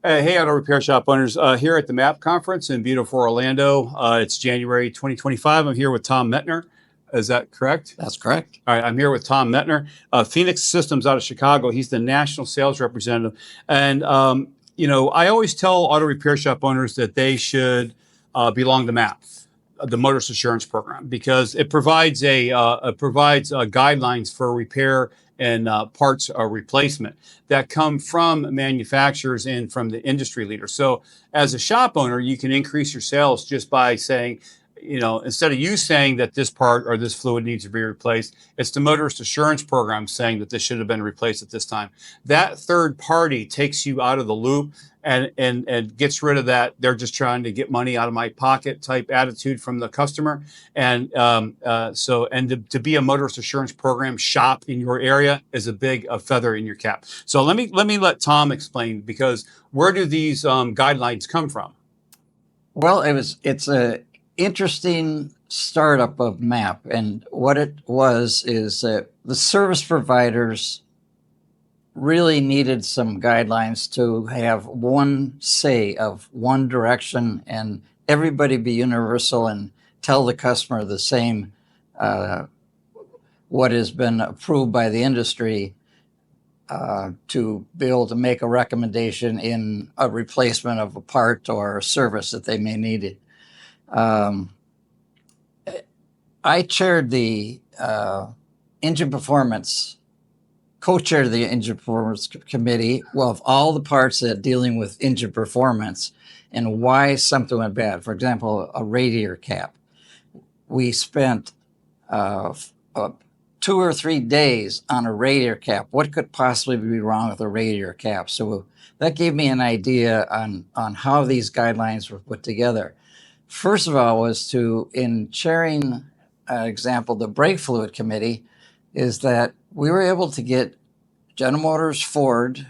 Hey, auto repair shop owners. Here at the MAP conference in beautiful Orlando. It's January 2025. I'm here with Tom Mettner. Is that correct? That's correct. All right, I'm here with Tom Mettner, Phoenix Systems out of Chicago. He's the national sales representative. And, I always tell auto repair shop owners that they should belong to MAP, the Motorist Assurance Program, because it provides guidelines for repair and parts replacement that come from manufacturers and from the industry leaders. So as a shop owner, you can increase your sales just by saying, instead of you saying that this part or this fluid needs to be replaced, it's the Motorist Assurance Program saying that this should have been replaced at this time. That third party takes you out of the loop and gets rid of that. They're just trying to get money out of my pocket type attitude from the customer. And to be a Motorist Assurance Program shop in your area is a big feather in your cap. So let me let Tom explain, because where do these guidelines come from? Well, it's a interesting startup of MAP, and what it was is that the service providers really needed some guidelines to have one say of one direction, and everybody be universal and tell the customer the same what has been approved by the industry to be able to make a recommendation in a replacement of a part or a service that they may need it. I chaired the engine performance, co-chaired the engine performance committee, of all the parts that dealing with engine performance and why something went bad. For example, a radiator cap. We spent 2 or 3 days on a radiator cap. What could possibly be wrong with a radiator cap? So that gave me an idea on how these guidelines were put together. First of all was in chairing, example, the brake fluid committee, is that we were able to get General Motors, Ford,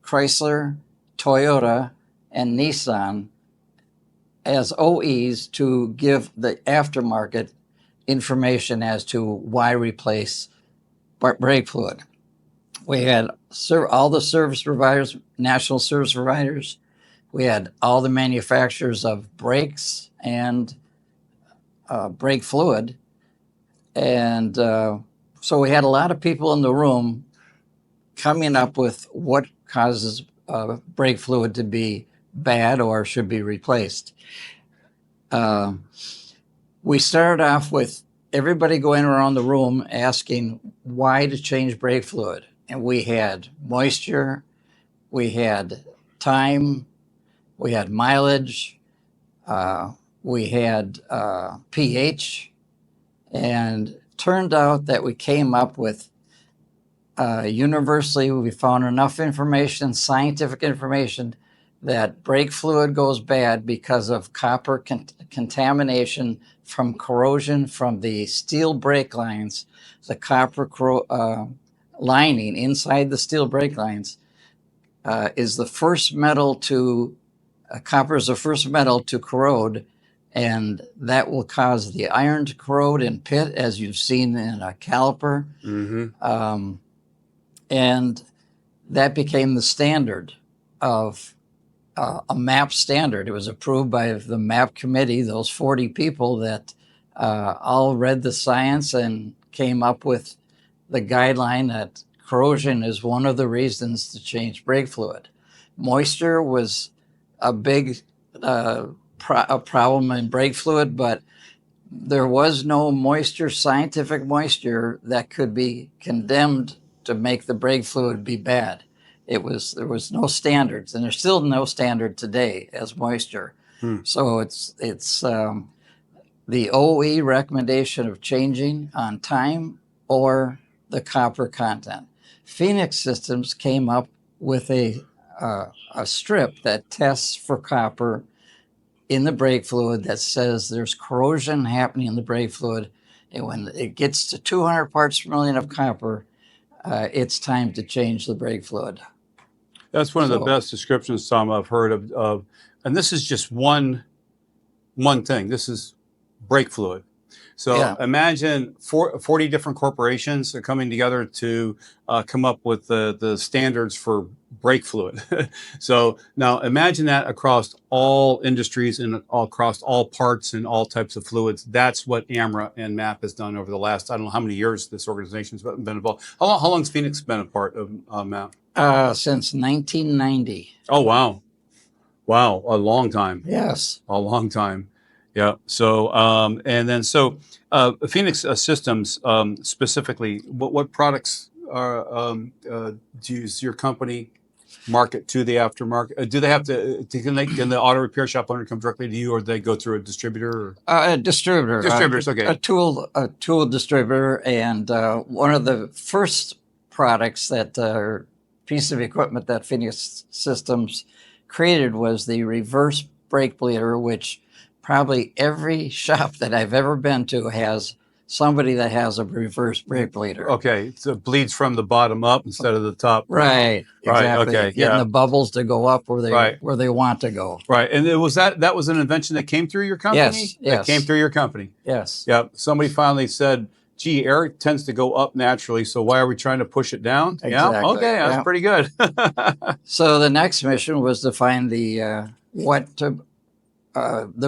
Chrysler, Toyota, and Nissan as OEs to give the aftermarket information as to why replace brake fluid. We had all the service providers, national service providers. We had all the manufacturers of brakes and brake fluid. And so we had a lot of people in the room coming up with what causes brake fluid to be bad or should be replaced. We started off with everybody going around the room asking why to change brake fluid. And we had moisture, we had time, we had mileage, we had pH, and turned out that we came up with universally, we found enough information, scientific information, that brake fluid goes bad because of copper contamination from corrosion from the steel brake lines. The copper lining inside the steel brake lines is the first metal to, copper is the first metal to corrode, and that will cause the iron to corrode and pit, as you've seen in a caliper. Mm-hmm. And that became the standard of a MAP standard. It was approved by the MAP committee, those 40 people that all read the science and came up with the guideline that corrosion is one of the reasons to change brake fluid. Moisture was a big problem in brake fluid, but there was no moisture, scientific moisture, that could be condemned to make the brake fluid be bad. There was no standards, and there's still no standard today as moisture. So it's the OE recommendation of changing on time or the copper content. Phoenix Systems came up with a strip that tests for copper in the brake fluid, that says there's corrosion happening in the brake fluid, and when it gets to 200 parts per million of copper, it's time to change the brake fluid. That's one of the best descriptions, Tom, I've heard of, and this is just one thing. This is brake fluid. So Yeah. imagine 40 different corporations are coming together to come up with the standards for brake fluid. So now imagine that across all industries and across all parts and all types of fluids. That's what AMRA and MAP has done over the last, I don't know how many years this organization's been involved. How long has Phoenix been a part of MAP? Since 1990. Oh, wow. Wow. A long time. Yes. A long time. Yeah. So, and then Phoenix Systems specifically, what products does your company market to the aftermarket? Do they have can the auto repair shop owner come directly to you, or do they go through a distributor? Or? A distributor. Distributors, okay. A tool distributor, and one of the first products that piece of equipment that Phoenix Systems created was the reverse brake bleeder, which probably every shop that I've ever been to has somebody that has a reverse brake bleeder. Okay, so it bleeds from the bottom up instead of the top. Right, exactly. Okay, Getting the bubbles to go up where they want to go. Right, and it was that was an invention that came through your company. Yes. That came through your company. Yes. Yeah. Somebody finally said, "Gee, air tends to go up naturally, so why are we trying to push it down?" Exactly. Yeah. Okay, that's pretty good. So the next mission was to find the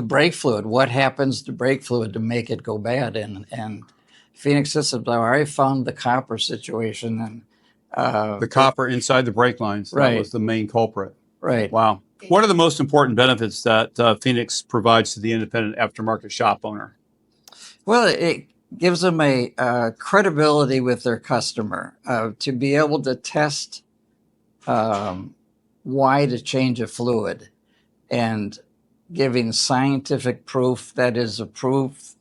brake fluid. What happens to brake fluid to make it go bad? And Phoenix Systems, I already found the copper situation, and the copper inside the brake lines, that was the main culprit. Right. Wow. What are the most important benefits that Phoenix provides to the independent aftermarket shop owner? Well, it gives them a credibility with their customer to be able to test why to change a fluid, and giving scientific proof that is approved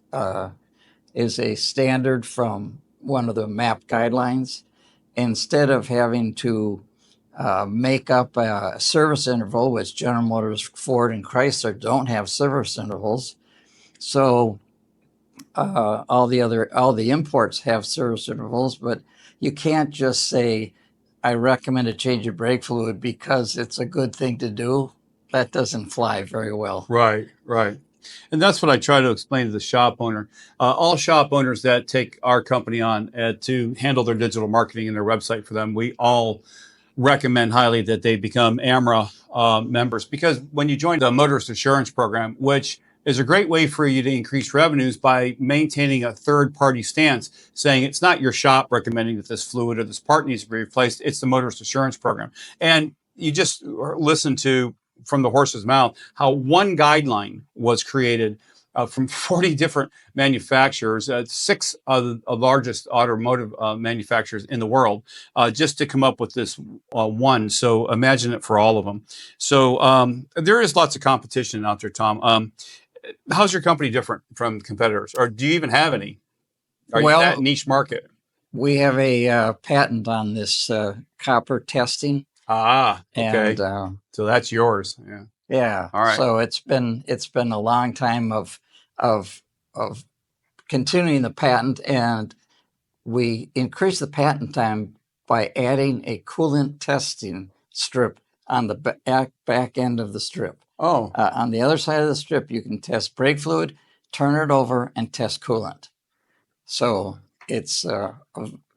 is a standard from one of the MAP guidelines, instead of having to make up a service interval, which General Motors, Ford, and Chrysler don't have service intervals. So all the imports have service intervals, but you can't just say, I recommend a change of brake fluid because it's a good thing to do. That doesn't fly very well. Right. And that's what I try to explain to the shop owner. All shop owners that take our company on to handle their digital marketing and their website for them, we all recommend highly that they become AMRA members, because when you join the Motorist Assurance Program, which is a great way for you to increase revenues by maintaining a third-party stance, saying it's not your shop recommending that this fluid or this part needs to be replaced, it's the Motorist Assurance Program. And you just listen to, from the horse's mouth, how one guideline was created from 40 different manufacturers, 6 of the largest automotive manufacturers in the world, just to come up with this one. So imagine it for all of them. So there is lots of competition out there, Tom. How's your company different from competitors, or do you even have any? Are you that niche market? We have a patent on this copper testing. Ah, okay. And, so that's yours. Yeah. Yeah. All right. So it's been a long time of continuing the patent, and we increased the patent time by adding a coolant testing strip on the back end of the strip. Oh. On the other side of the strip, you can test brake fluid, turn it over, and test coolant. So it's a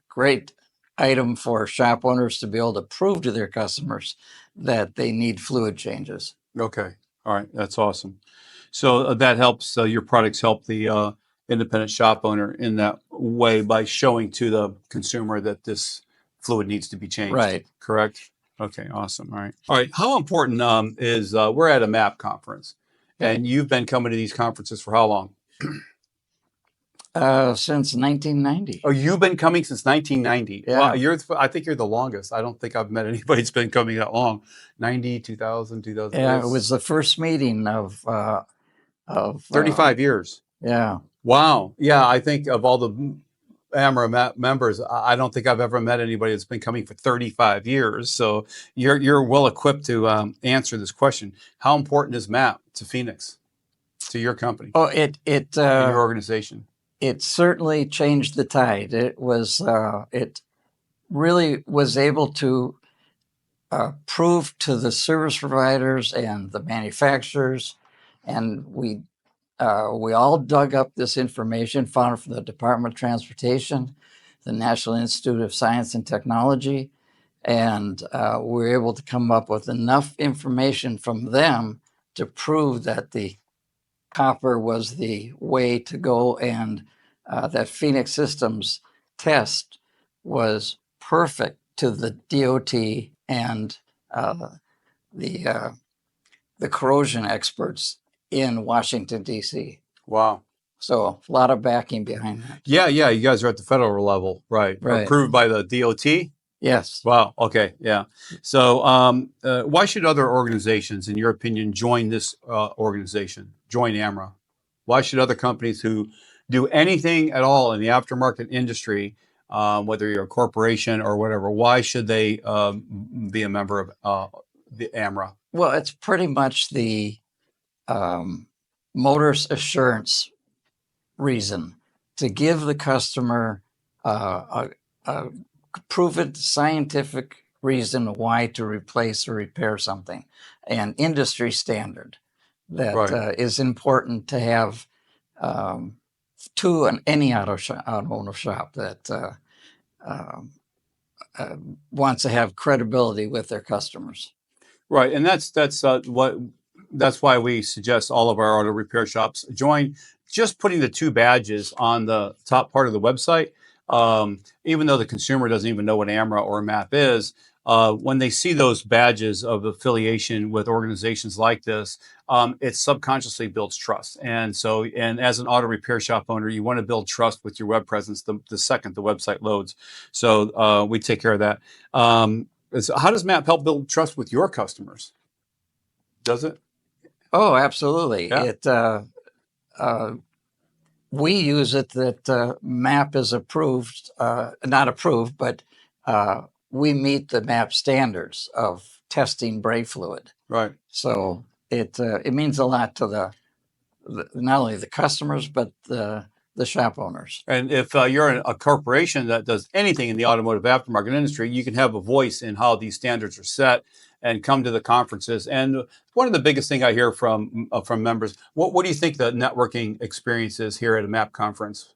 great item for shop owners to be able to prove to their customers that they need fluid changes. Okay. All right. That's awesome. So that helps, your products help the independent shop owner in that way by showing to the consumer that this fluid needs to be changed. Right. Correct? Okay. Awesome. All right. All right. How important is, we're at a MAP conference, and you've been coming to these conferences for how long? Since 1990. Oh, you've been coming since 1990. Yeah. Wow, I think you're the longest. I don't think I've met anybody that's been coming that long. 90, 2000, 2000. Yeah, it was the first meeting of 35 years. Yeah. Wow. Yeah, I think of all the AMRA members, I don't think I've ever met anybody that's been coming for 35 years. So you're well equipped to answer this question. How important is MAP to Phoenix, to your company? Oh, and your organization. It certainly changed the tide. It was it really was able to prove to the service providers and the manufacturers, and we we all dug up this information, found it from the Department of Transportation, the National Institute of Science and Technology, and we were able to come up with enough information from them to prove that the copper was the way to go, and that Phoenix Systems test was perfect to the DOT and the corrosion experts in Washington, D.C. Wow. So a lot of backing behind that. Yeah, yeah. You guys are at the federal level, right? Right. Approved by the DOT? Yes. Wow. Okay. Yeah. So, why should other organizations, in your opinion, join this organization, join AMRA? Why should other companies who do anything at all in the aftermarket industry, whether you're a corporation or whatever, why should they be a member of the AMRA? Well, it's pretty much the motor's assurance reason to give the customer a proven scientific reason why to replace or repair something, an industry standard that Right. is important to have to any automotive shop that wants to have credibility with their customers. Right, and that's why we suggest all of our auto repair shops join. Just putting the two badges on the top part of the website, even though the consumer doesn't even know what AMRA or MAP is, when they see those badges of affiliation with organizations like this, it subconsciously builds trust. And so, and as an auto repair shop owner, you want to build trust with your web presence the second the website loads. So we take care of that. So how does MAP help build trust with your customers? Does it? Oh, absolutely. Yeah. We use it that MAP is approved, not approved, but we meet the MAP standards of testing brake fluid. Right. So it means a lot to the not only the customers but the shop owners. And if you're a corporation that does anything in the automotive aftermarket industry, you can have a voice in how these standards are set and come to the conferences. And one of the biggest thing I hear from members, what do you think the networking experience is here at a MAP conference?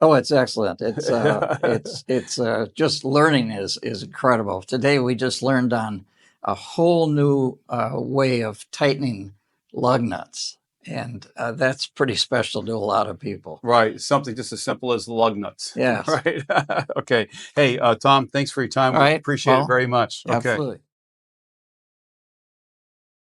Oh, it's excellent. It's just learning is incredible. Today we just learned on a whole new way of tightening lug nuts. And that's pretty special to a lot of people. Right. Something just as simple as lug nuts. Yes. Right. Okay. Hey, Tom, thanks for your time. All right, We appreciate Paul. it very much. Okay. Absolutely.